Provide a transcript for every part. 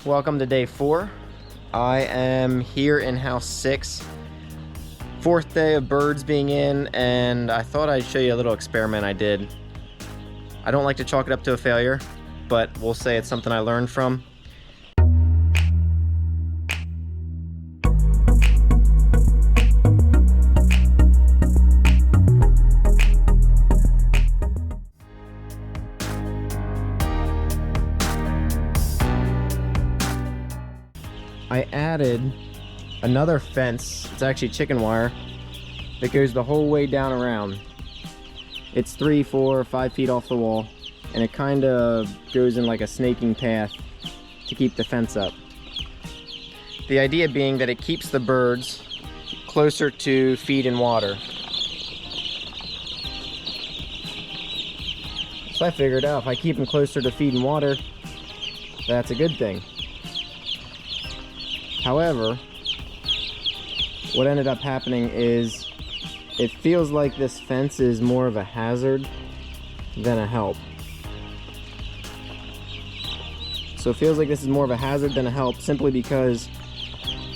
welcome to day 4. I am here in house 6. 4th day of birds being in, and I thought I'd show you a little experiment I did. I don't like to chalk it up to a failure, but we'll say it's something I learned from. I added another fence. It's actually chicken wire that goes the whole way down around. It's 3, 4, 5 feet off the wall, and it kind of goes in like a snaking path to keep the fence up. The idea being that it keeps the birds closer to feed and water. So I figured out if I keep them closer to feed and water, that's a good thing. However, what ended up happening is it feels like this fence is more of a hazard than a help. So it feels like this is more of a hazard than a help simply because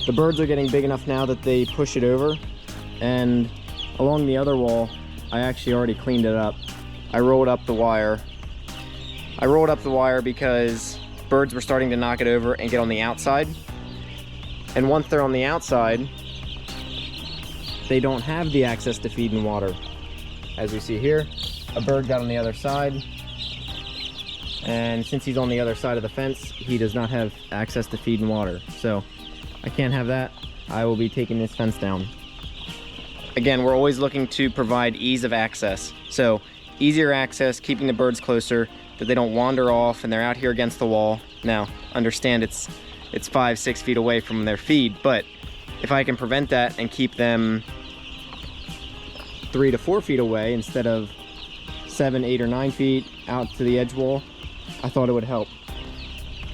the birds are getting big enough now that they push it over, and along the other wall, I actually already cleaned it up. I rolled up the wire. I rolled up the wire because birds were starting to knock it over and get on the outside. And once they're on the outside, they don't have the access to feed and water. As we see here, a bird got on the other side, and since he's on the other side of the fence, he does not have access to feed and water. So I can't have that. I will be taking this fence down. Again, we're always looking to provide ease of access. So easier access, keeping the birds closer, that they don't wander off and they're out here against the wall. Now, understand it's 5, 6 feet away from their feed, but if I can prevent that and keep them 3 to 4 feet away instead of 7, 8, or 9 feet out to the edge wall, I thought it would help.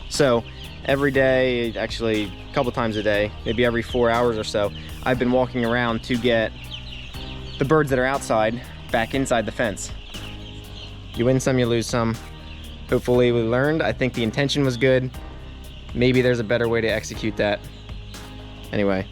So every day, actually a couple times a day, maybe every 4 hours or so, I've been walking around to get the birds that are outside back inside the fence. You win some, you lose some. Hopefully we learned. I think the intention was good. Maybe there's a better way to execute that. Anyway.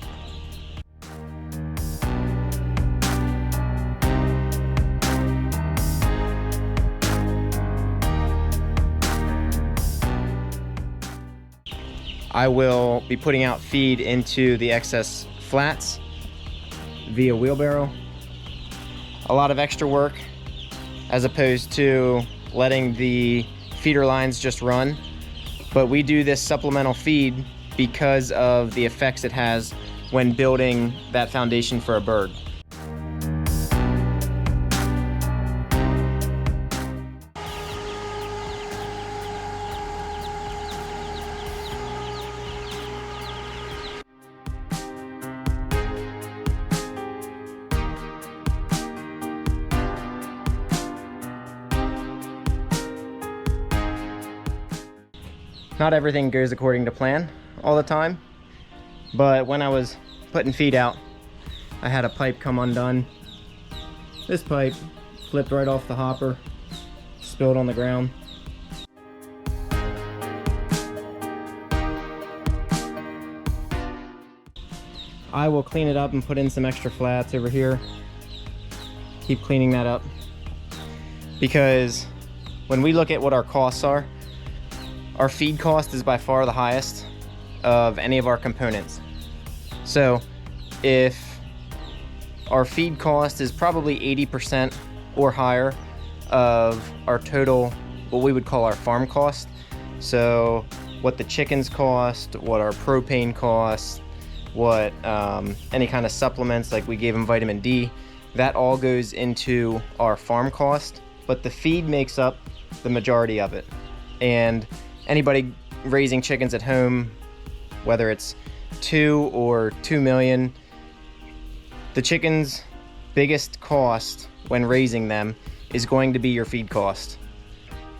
I will be putting out feed into the excess flats via wheelbarrow. A lot of extra work as opposed to letting the feeder lines just run. But we do this supplemental feed because of the effects it has when building that foundation for a bird. Not everything goes according to plan all the time, but when I was putting feed out, I had a pipe come undone. This pipe flipped right off the hopper, spilled on the ground. I will clean it up and put in some extra flats over here. Keep cleaning that up, because when we look at what our costs are, our feed cost is by far the highest of any of our components. So if our feed cost is probably 80% or higher of our total, what we would call our farm cost, so what the chickens cost, what our propane costs, what any kind of supplements, like we gave them vitamin D, that all goes into our farm cost, but the feed makes up the majority of it. And anybody raising chickens at home, whether it's 2 or 2 million, the chicken's biggest cost when raising them is going to be your feed cost.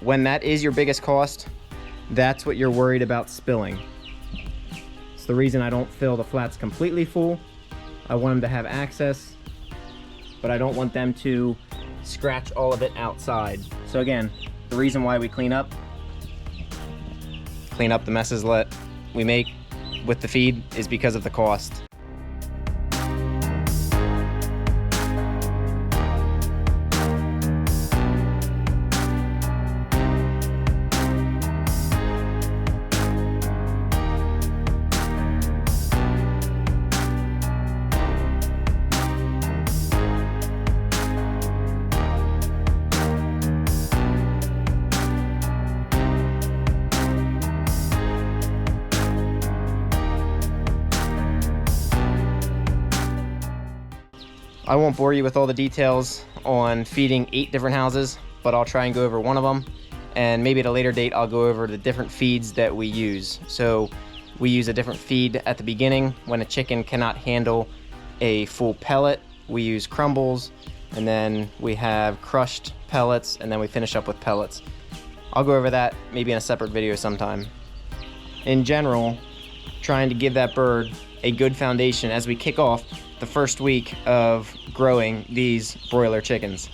When that is your biggest cost, that's what you're worried about spilling. It's the reason I don't fill the flats completely full. I want them to have access, but I don't want them to scratch all of it outside. So again, the reason why we clean up the messes, let we make with the feed is because of the cost. I won't bore you with all the details on feeding 8 different houses, but I'll try and go over one of them, and maybe at a later date I'll go over the different feeds that we use. So we use a different feed at the beginning when a chicken cannot handle a full pellet. We use crumbles, and then we have crushed pellets, and then we finish up with pellets. I'll go over that maybe in a separate video sometime. In general, trying to give that bird a good foundation as we kick off the first week of growing these broiler chickens.